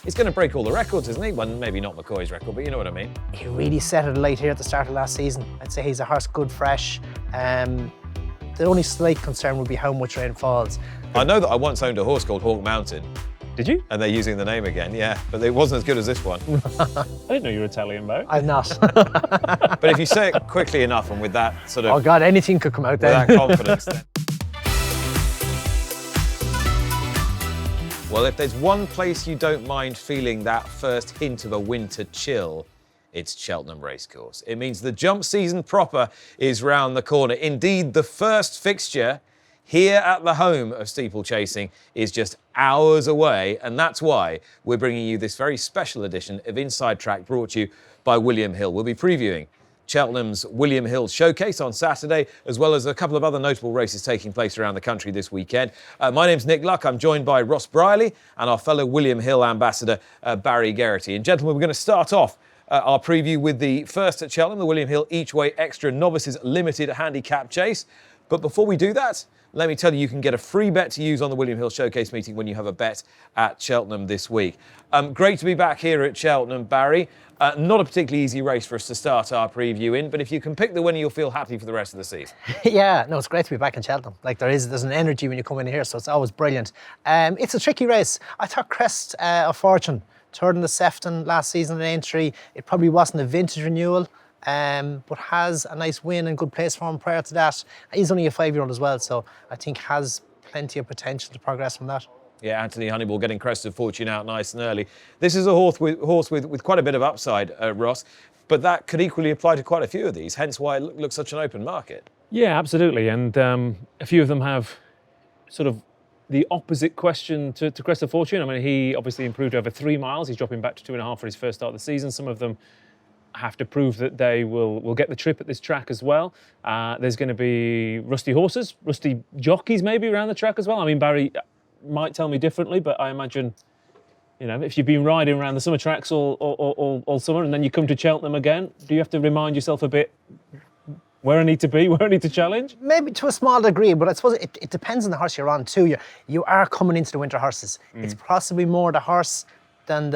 He's going to break all the records, isn't he? Well, maybe not McCoy's record, but you know what I mean. He really set it alight here at the start of last season. I'd say he's a horse good fresh. The only slight concern would be how much rain falls. I know that I once owned a horse called Hawk Mountain. Did you? And they're using the name again, yeah. But it wasn't as good as this one. I didn't know you were Italian, mate. I'm not. But if you say it quickly enough and with that sort of... Oh God, anything could come out then. With that confidence then. Well, if there's one place you don't mind feeling that first hint of a winter chill, it's Cheltenham Racecourse. It means the jump season proper is round the corner. Indeed, the first fixture here at the home of steeplechasing is just hours away, and that's why we're bringing you this very special edition of Inside Track brought to you by William Hill. We'll be previewing Cheltenham's William Hill Showcase on Saturday, as well as a couple of other notable races taking place around the country this weekend. My name's Nick Luck. I'm joined by Ross Brierley and our fellow William Hill ambassador, Barry Geraghty. And gentlemen, we're going to start off our preview with the first at Cheltenham, the William Hill Each Way Extra Novices Limited Handicap Chase. But before we do that, let me tell you, you can get a free bet to use on the William Hill Showcase meeting when you have a bet at Cheltenham this week. Great to be back here at Cheltenham, Barry. Not a particularly easy race for us to start our preview in, but if you can pick the winner, you'll feel happy for the rest of the season. Yeah, no, it's great to be back in Cheltenham. Like there's an energy when you come in here, so it's always brilliant. It's a tricky race. I thought Crest of Fortune, third in the Sefton last season in Aintree. It probably wasn't a vintage renewal. But has a nice win and good place for him prior to that. He's only a 5-year-old as well, so I think has plenty of potential to progress from that. Yeah, Anthony Honeyball getting Crest of Fortune out nice and early. This is a horse with quite a bit of upside, Ross, but that could equally apply to quite a few of these, hence why it looks such an open market. Yeah, absolutely, and a few of them have sort of the opposite question to Crest of Fortune. I mean, he obviously improved over 3 miles. He's dropping back to 2.5 for his first start of the season. Some of them have to prove that they will get the trip at this track as well. There's going to be rusty horses, rusty jockeys maybe around the track as well. I mean, Barry might tell me differently, but I imagine, you know, if you've been riding around the summer tracks all summer and then you come to Cheltenham again, do you have to remind yourself a bit where I need to be, where I need to challenge? Maybe to a small degree, but I suppose it depends on the horse you're on too. You are coming into the winter horses. It's possibly more the horse than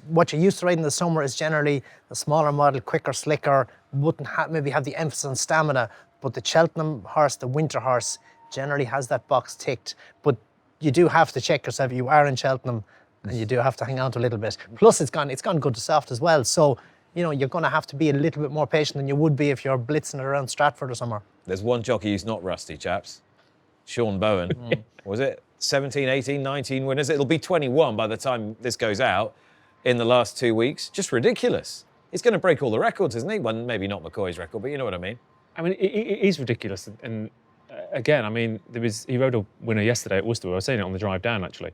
what you're used to riding in the summer is generally the smaller model, quicker, slicker, wouldn't maybe have the emphasis on stamina, but the Cheltenham horse, the winter horse, generally has that box ticked. But you do have to check yourself. You are in Cheltenham and you do have to hang on to a little bit. Plus it's gone good to soft as well. So, you know, you're going to have to be a little bit more patient than you would be if you're blitzing around Stratford or somewhere. There's one jockey who's not rusty, chaps. Sean Bowen. Was it 17, 18, 19 winners? It'll be 21 by the time this goes out in the last 2 weeks. Just ridiculous. He's going to break all the records, isn't he? Well, maybe not McCoy's record, but you know what I mean. I mean, it is ridiculous. And again, I mean, he rode a winner yesterday at Worcester. I was saying it on the drive down, actually.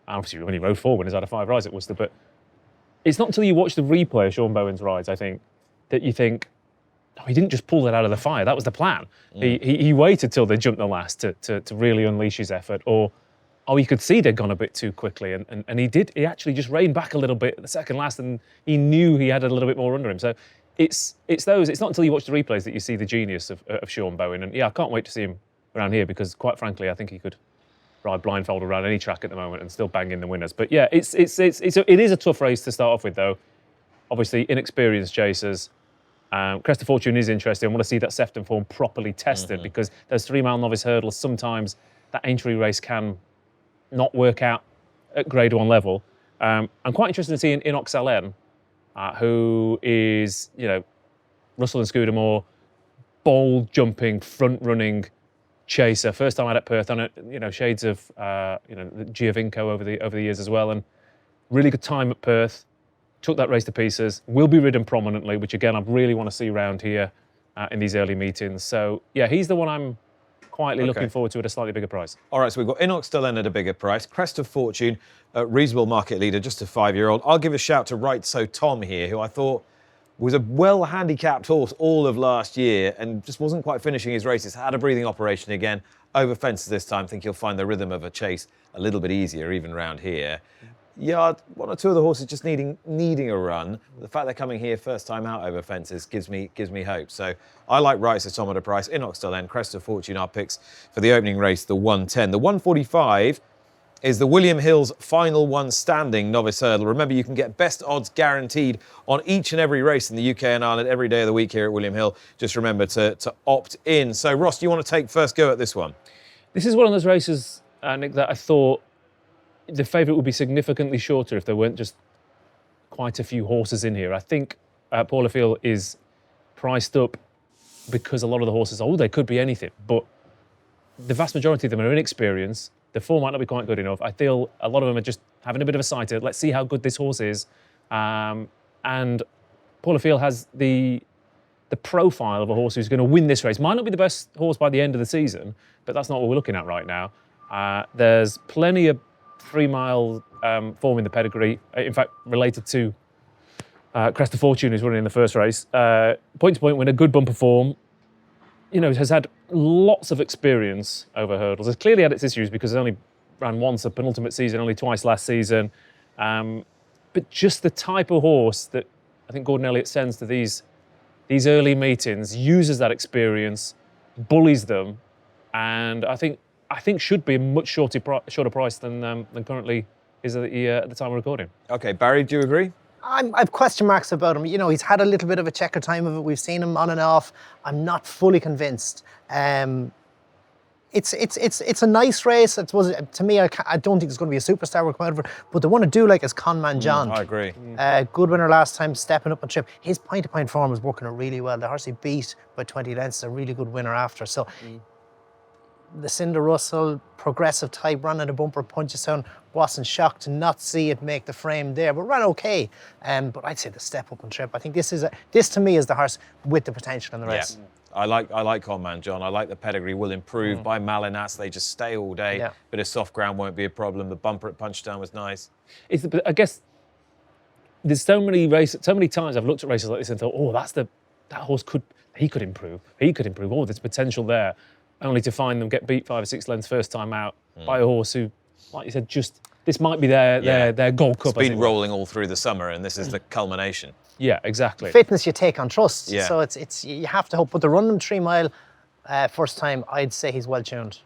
And obviously, when he rode 4 winners out of 5 rides at Worcester. But it's not until you watch the replay of Sean Bowen's rides, I think, that you think, oh, he didn't just pull that out of the fire. That was the plan. He waited till they jumped the last to really unleash his effort. Or you could see they'd gone a bit too quickly. And he did. He actually just reined back a little bit at the second last, and he knew he had a little bit more under him. So it's not until you watch the replays that you see the genius of Sean Bowen. And yeah, I can't wait to see him around here because, quite frankly, I think he could ride blindfold around any track at the moment and still bang in the winners. But yeah, it is a tough race to start off with, though. Obviously, inexperienced chasers. Crest of Fortune is interesting. I want to see that Sefton form properly tested because those 3-mile novice hurdles, sometimes that Aintree race can not work out at Grade 1 level. I'm quite interested to see in Inox LN, who is, you know, Russell and Scudamore, bold jumping, front running chaser. First time out at Perth on it, you know, shades of Giovinco over the years as well, and really good time at Perth. Took that race to pieces. Will be ridden prominently, which again I really want to see around here in these early meetings. So yeah, he's the one I'm quietly looking forward to at a slightly bigger price. All right, so we've got Inox Delen at a bigger price, Crest of Fortune, reasonable market leader, just a 5-year-old. I'll give a shout to Right So Tom here, who I thought was a well-handicapped horse all of last year and just wasn't quite finishing his races. Had a breathing operation again, over fences this time. Think he'll find the rhythm of a chase a little bit easier even round here. Yeah, 1 or 2 of the horses just needing a run. The fact they're coming here first time out over fences gives me hope. So I like Right So Tom at a price. Inox Delen, Crest of Fortune, our picks for the opening race, the 110. The 145 is the William Hill's final one standing novice hurdle. Remember, you can get best odds guaranteed on each and every race in the UK and Ireland every day of the week here at William Hill. Just remember to opt in. So, Ross, do you want to take first go at this one? This is one of those races, Nick, that I thought the favourite would be significantly shorter if there weren't just quite a few horses in here. I think Porterfield is priced up because a lot of the horses, they could be anything, but the vast majority of them are inexperienced. The form might not be quite good enough. I feel a lot of them are just having a bit of a sighter. Let's see how good this horse is. And Porterfield has the profile of a horse who's going to win this race. Might not be the best horse by the end of the season, but that's not what we're looking at right now. There's plenty of 3 mile form in the pedigree. In fact, related to Crest of Fortune, who's running in the first race. Point to point win, a good bumper form. Has had lots of experience over hurdles. It's clearly had its issues because it only ran once a penultimate season, only twice last season. But just the type of horse that I think Gordon Elliott sends to these early meetings, uses that experience, bullies them, and I think should be a much shorter price than currently is at the time of recording. Okay, Barry, do you agree? I've question marks about him. He's had a little bit of a checker time of it. We've seen him on and off. I'm not fully convinced. It's a nice race. I suppose, to me, I don't think it's going to be a superstar we're coming out of it. But the one I do like is Conman John. I agree. Good winner last time, stepping up on trip. His point-to-point form is working out really well. The horse he beat by 20 lengths is a really good winner after. So the Cinder Russell, progressive type, ran in a bumper, punches down. Wasn't shocked to not see it make the frame there, but ran okay. But I'd say the step up on trip. I think this to me is the horse with the potential in the race. Yeah. I like Conman John. I like the pedigree. Will improve by Malinas. They just stay all day. Yeah. Bit of soft ground won't be a problem. The bumper at Punchdown was nice. I guess there's so many times I've looked at races like this and thought, that horse could improve. He could improve. There's potential there. Only to find them get beat 5 or 6 lengths first time out by a horse who, like you said, this might be their Gold Cup. It's been rolling all through the summer, and this is the culmination. Yeah, exactly. Fitness you take on trust. Yeah. So it's you have to hope. But the run them 3 mile first time, I'd say he's well tuned.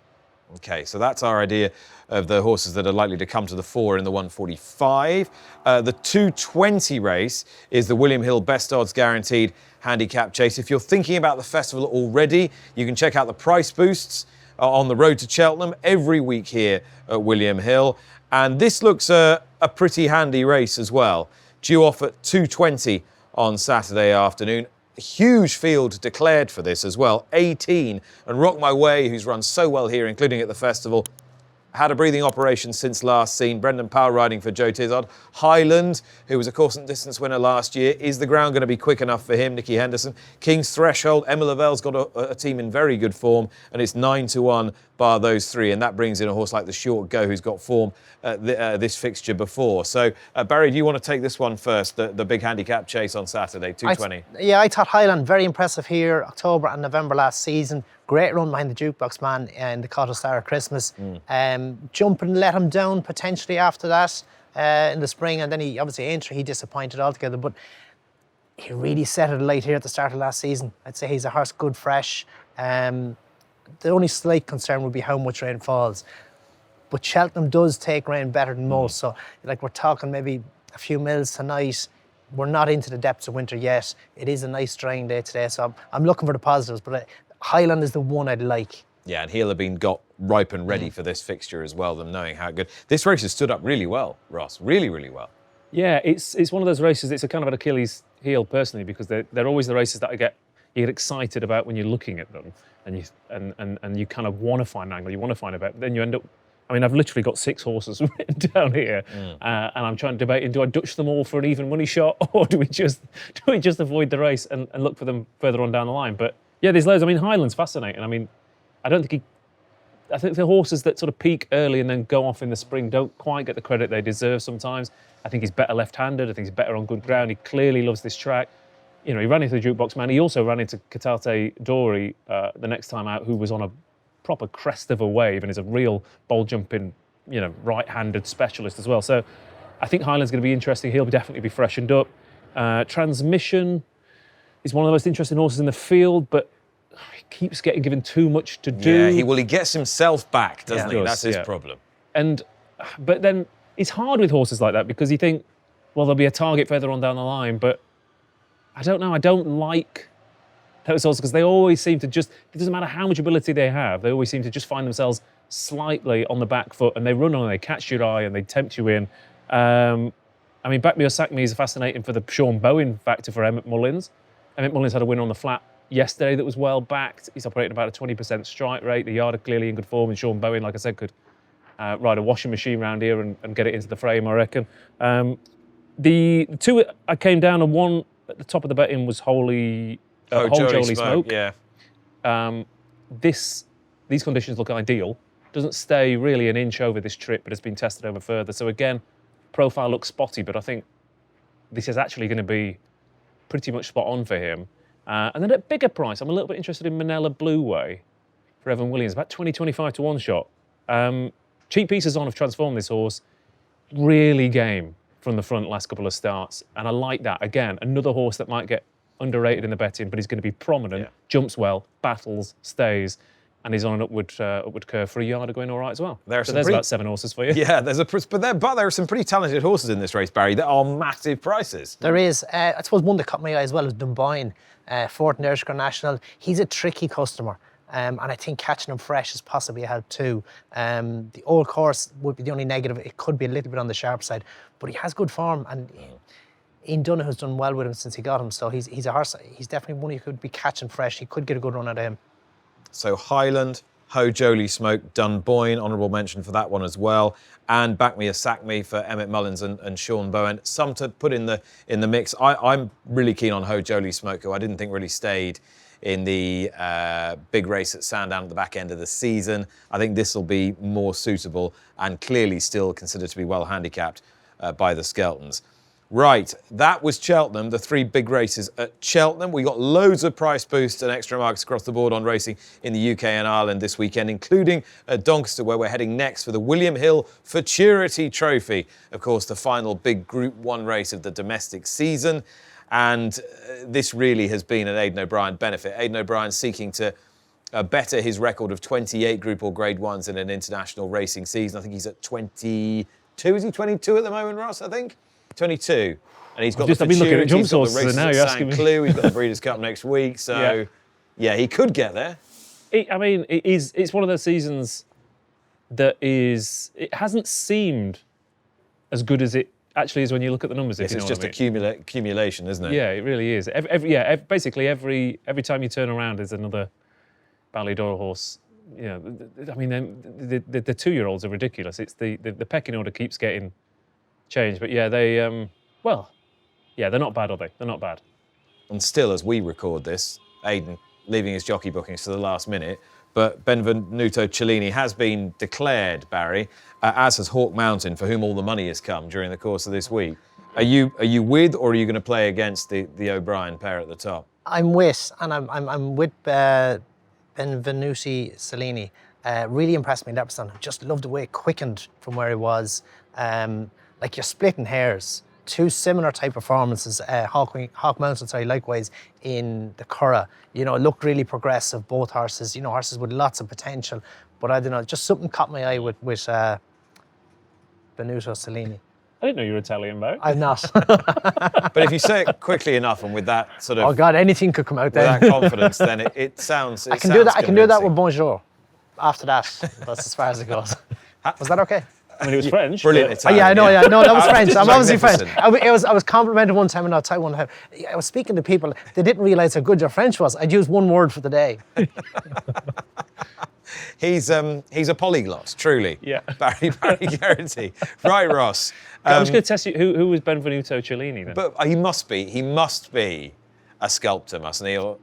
Okay, so that's our idea of the horses that are likely to come to the fore in the 145. The 220 race is the William Hill Best Odds Guaranteed Handicap Chase. If you're thinking about the festival already, you can check out the price boosts on the road to Cheltenham every week here at William Hill. And this looks a pretty handy race as well. Due off at 2:20 on Saturday afternoon. A huge field declared for this as well, 18. And Rock My Way, who's run so well here, including at the festival, had a breathing operation since last seen. Brendan Powell riding for Joe Tizard. Highland, who was a course and distance winner last year. Is the ground going to be quick enough for him? Nicky Henderson. King's Threshold. Emma Lavelle's got a team in very good form, and it's 9-1 bar those 3. And that brings in a horse like the Short Go, who's got form this fixture before. So, Barry, do you want to take this one first? The big handicap chase on Saturday, 2:20. I thought Highland very impressive here, October and November last season. Great run behind the Jukebox Man and the Cottle Star at Christmas. Jumping let him down potentially after that in the spring, and then he obviously Aintree, he disappointed altogether, but he really set it alight here at the start of last season. I'd say he's a horse good fresh. The only slight concern would be how much rain falls. But Cheltenham does take rain better than most, so like we're talking maybe a few mils tonight. We're not into the depths of winter yet. It is a nice drying day today, so I'm looking for the positives, but Highland is the one I'd like. Yeah, and he'll have been got ripe and ready for this fixture as well, them knowing how good. This race has stood up really well, Ross, really, really well. Yeah, it's one of those races, it's a kind of an Achilles heel personally, because they're always the races that you get excited about when you're looking at them, and you kind of want to find an angle, you want to find a bet, but then you end up, I've literally got 6 horses written down here, and I'm trying to debate, do I Dutch them all for an even money shot, or do we just avoid the race and look for them further on down the line? But yeah, there's loads. Highland's fascinating. I think the horses that sort of peak early and then go off in the spring don't quite get the credit they deserve sometimes. I think he's better left-handed. I think he's better on good ground. He clearly loves this track. He ran into the Jukebox Man. He also ran into Katate Dory the next time out, who was on a proper crest of a wave and is a real ball-jumping, right-handed specialist as well. So I think Highland's going to be interesting. He'll definitely be freshened up. Transmission is one of the most interesting horses in the field, but he keeps getting given too much to do. Yeah, he gets himself back, doesn't he? That's his problem. And But then it's hard with horses like that because you think, well, there'll be a target further on down the line, but I don't know. I don't like those horses because they always seem to just, it doesn't matter how much ability they have, they always seem to just find themselves slightly on the back foot and they run on, they catch your eye and they tempt you in. I mean, Back Me or Sack Me is fascinating for the Sean Bowen factor for Emmett Mullins. Emmett Mullins had a win on the flat yesterday that was well backed. He's operating about a 20% strike rate. The yard are clearly in good form, and Sean Bowen, like I said, could ride a washing machine round here and get it into the frame, I reckon. The two I came down on, one at the top of the betting was Whole Jolly Smoke. Yeah. These conditions look ideal. Doesn't stay really an inch over this trip, but it's been tested over further. So again, profile looks spotty, but I think this is actually going to be pretty much spot on for him. And then at bigger price, I'm a little bit interested in Manila Blue Way for Evan Williams, about 20-25 to 1 shot. Cheap Pieces On have transformed this horse. Really game from the front last couple of starts. And I like that. Again, another horse that might get underrated in the betting, but he's going to be prominent, jumps well, battles, stays, and he's on an upward curve for a yard going all right as well. There's about 7 horses for you. Yeah, but there are some pretty talented horses in this race, Barry, that are massive prices. There is. I suppose one that caught my eye as well was Dunboyne, fourth in the Ayrshire National. He's a tricky customer. And I think catching him fresh is possibly a help too. The old course would be the only negative. It could be a little bit on the sharp side, but he has good form, and Ian Donoghue's done well with him since he got him. So he's a horse. He's definitely one you could be catching fresh. He could get a good run out of him. So Highland, Ho Jolly Smoke, Dunboyne, honourable mention for that one as well, and Back Me or Sack Me for Emmett Mullins and Sean Bowen. Some to put in the mix. I'm really keen on Ho Jolly Smoke, who I didn't think really stayed in the big race at Sandown at the back end of the season. I think this will be more suitable and clearly still considered to be well handicapped by the Skeltons. Right, that was Cheltenham, the 3 big races at Cheltenham. We got loads of price boosts and extra marks across the board on racing in the UK and Ireland this weekend, including at Doncaster, where we're heading next for the William Hill Futurity Trophy. Of course, the final big Group 1 race of the domestic season. And this really has been an Aidan O'Brien benefit. Aidan O'Brien seeking to better his record of 28 Group or Grade 1s in an international racing season. I think he's at 22. Is he 22 at the moment, Ross, I think? 22. And he's got the Futurity, he's got the races now, at you're St. Cloud, he's got the Breeders' Cup next week. So, yeah, he could get there. It's one of those seasons that it hasn't seemed as good as it actually is when you look at the numbers. Yes, it's just accumulation, isn't it? Yeah, it really is. Basically every time you turn around, there's another Ballydor horse. You know, I mean, the 2-year-olds are ridiculous. It's the pecking order keeps getting changed, but yeah, they're not bad, are they? They're not bad. And still, as we record this, Aidan leaving his jockey bookings to the last minute, but Benvenuto Cellini has been declared, Barry, as has Hawk Mountain, for whom all the money has come during the course of this week. Are you with, or are you going to play against the O'Brien pair at the top? I'm with, and I'm with Benvenuto Cellini. Really impressed me in that percent. Just loved the way it quickened from where he was. Like you're splitting hairs. 2 similar type performances. Hawk Mountain, likewise in the Curragh. You know, it looked really progressive. Both horses, you know, horses with lots of potential. But I don't know, just something caught my eye with Benvenuto Cellini. I didn't know you were Italian, Barry. I'm not. But if you say it quickly enough and with that sort of... Oh God, anything could come out there. With that confidence, then it sounds I can do that. I can do that with bonjour. After that, that's as far as it goes. Was that okay? I mean, it was French. Brilliant Italian. Yeah, I know. Yeah, no, that was French. I'm obviously French. Magnificent. I was complimented one time, and I'll tell you one time. I was speaking to people. They didn't realise how good your French was. I'd used one word for the day. He's a polyglot, truly. Yeah. Barry Geraghty. Right, Ross. I'm just going to test you. Who was Benvenuto Cellini then? But he must be a sculptor, mustn't he? Or,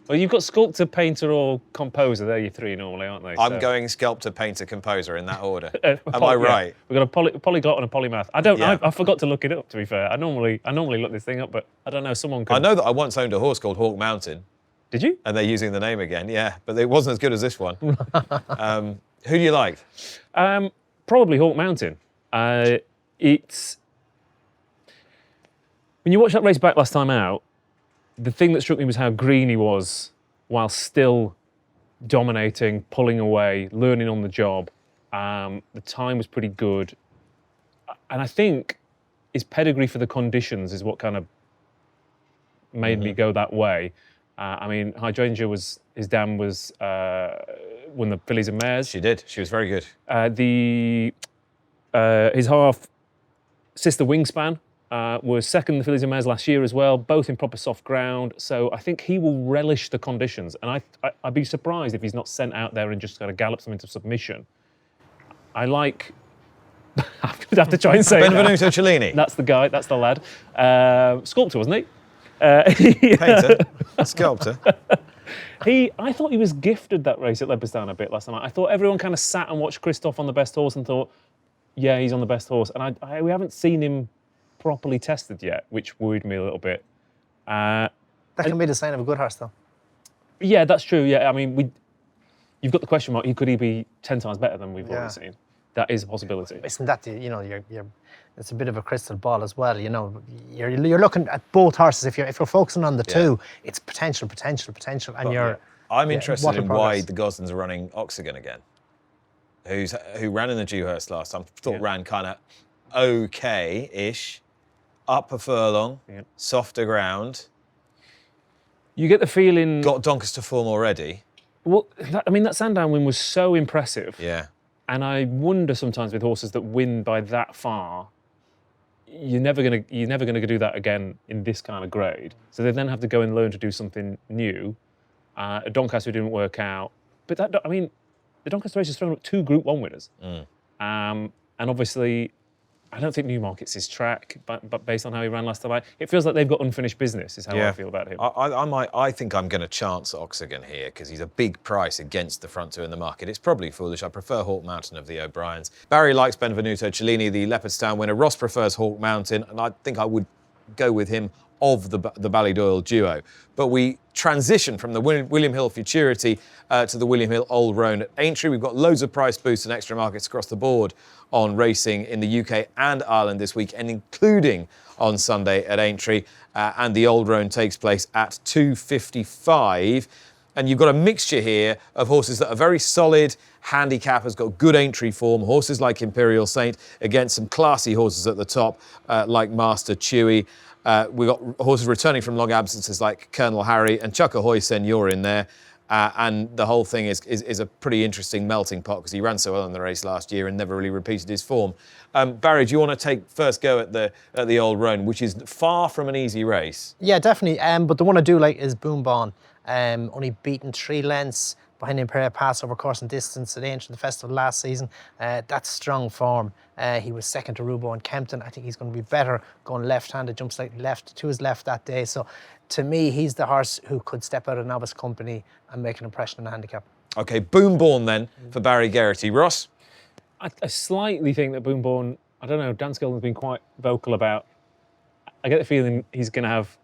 well, you've got sculptor, painter, or composer. They're your 3 normally, aren't they? I'm going sculptor, painter, composer in that order. Am I right? Yeah. We've got a polyglot and a polymath. I forgot to look it up, to be fair. I normally look this thing up, but I don't know. Someone could. I know that I once owned a horse called Hawk Mountain. Did you? And they're using the name again, yeah. But it wasn't as good as this one. Who do you like? Probably Hawk Mountain. It's... When you watched that race back last time out, the thing that struck me was how green he was while still dominating, pulling away, learning on the job. The time was pretty good. And I think his pedigree for the conditions is what kind of made me go that way. I mean, Hydrangea his dam won the fillies and mares. She did. She was very good. His half sister Wingspan was second in the fillies and mares last year as well, both in proper soft ground. So I think he will relish the conditions. And I'd be surprised if he's not sent out there and just kind of gallops them into submission. I like... I'm going to have to try and say Benvenuto Cellini. That's the guy, that's the lad. Sculptor, wasn't he? Painter, sculptor. I thought he was gifted that race at Leopardstown a bit last time. I thought everyone kind of sat and watched Christoph on the best horse and thought, yeah, he's on the best horse. And we haven't seen him properly tested yet, which worried me a little bit. That can be the sign of a good horse, though. Yeah, that's true. Yeah, I mean, you've got the question mark. Could he be 10 times better than we've already seen? That is a possibility. Isn't that, it's a bit of a crystal ball as well. You're looking at both horses. If you're focusing on the two, it's potential, and I'm interested in why the Goslings are running Oxygen again. Who ran in the Dewhurst last time? Thought ran kind of okay-ish, up a furlong, softer ground. You get the feeling Got Doncaster form already. Well, that Sandown win was so impressive. Yeah. And I wonder sometimes with horses that win by that far, you're never gonna do that again in this kind of grade. So they then have to go and learn to do something new. Doncaster didn't work out, but the Doncaster race has thrown up 2 Group 1 winners. And obviously, I don't think Newmarket's his track, but based on how he ran last time, it feels like they've got unfinished business, is how I feel about him. I think I'm going to chance Oxygen here because he's a big price against the front 2 in the market. It's probably foolish. I prefer Hawk Mountain of the O'Briens. Barry likes Benvenuto Cellini, the Leopardstown winner. Ross prefers Hawk Mountain, and I think I would go with him of the Ballydoyle duo. But we transition from the William Hill Futurity to the William Hill Old Roan at Aintree. We've got loads of price boosts and extra markets across the board on racing in the UK and Ireland this week, and including on Sunday at Aintree. And the Old Roan takes place at 2:55. And you've got a mixture here of horses that are very solid. Handicap has got good Aintree form. Horses like Imperial Saint against some classy horses at the top, like Master Chewy. We've got horses returning from long absences like Colonel Harry and Chuck Ahoy Senor in there. And the whole thing is a pretty interesting melting pot because he ran so well in the race last year and never really repeated his form. Barry, do you want to take first go at the Old Roan, which is far from an easy race? Yeah, definitely. But the one I do like is Boom Bon. Only beaten 3 lengths behind Imperial Passover Course and Distance at Aintree the Festival last season. That's strong form. He was second to Rubo and Kempton. I think he's going to be better going left-handed, jump slightly left to his left that day. So to me, he's the horse who could step out of novice company and make an impression on the handicap. OK, Boomborn then for Barry Geraghty. Ross? I slightly think that Boomborn, I don't know, Dan Skelton's been quite vocal about. I get the feeling he's going to have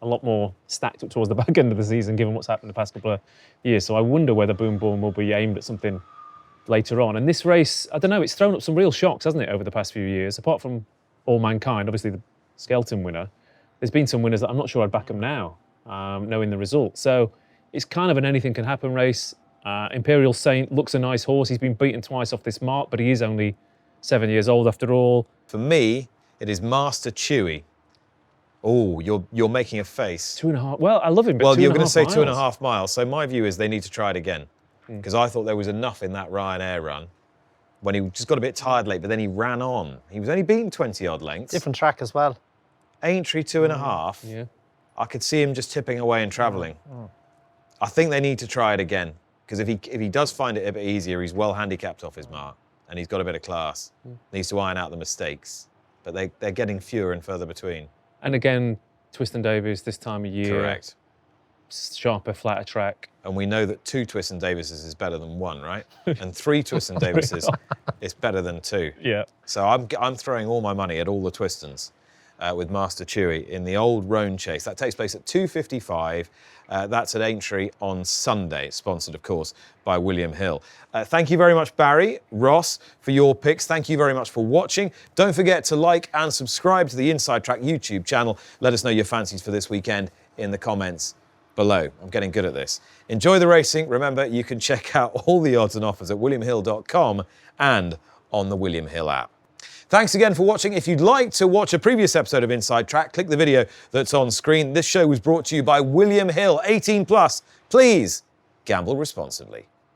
a lot more stacked up towards the back end of the season, given what's happened the past couple of years. So I wonder whether Boomborn will be aimed at something later on. And this race, I don't know, it's thrown up some real shocks, hasn't it, over the past few years? Apart from All Mankind, obviously the Skelton winner, there's been some winners that I'm not sure I'd back them now, knowing the result. So it's kind of an anything can happen race. Imperial Saint looks a nice horse. He's been beaten twice off this mark, but he is only 7 years old after all. For me, it is Master Chewy. Oh, you're making a face. 2.5. Well, I love him, but well, you're going to say miles. 2.5 miles. So my view is they need to try it again because I thought there was enough in that Ryanair run when he just got a bit tired late, but then he ran on. He was only beaten 20 odd lengths. Different track as well. Aintree 2.5. Yeah. I could see him just tipping away and travelling. I think they need to try it again because if he does find it a bit easier, he's well handicapped off his mark and he's got a bit of class. Needs to iron out the mistakes, but they're getting fewer and further between. And again, Twist and Davies this time of year. Correct. Sharper, flatter track. And we know that 2 Twist and Davises is better than 1, right? And 3 Twist and Davises is better than 2. Yeah. So I'm throwing all my money at all the Twistons with Master Chewy in the Old Roan Chase. That takes place at 2:55. That's at Aintree on Sunday, sponsored, of course, by William Hill. Thank you very much, Barry, Ross, for your picks. Thank you very much for watching. Don't forget to like and subscribe to the Inside Track YouTube channel. Let us know your fancies for this weekend in the comments. below. I'm getting good at this. Enjoy the racing. Remember, you can check out all the odds and offers at williamhill.com and on the William Hill app. Thanks again for watching. If you'd like to watch a previous episode of Inside Track, click the video that's on screen. This show was brought to you by William Hill, 18+. Please gamble responsibly.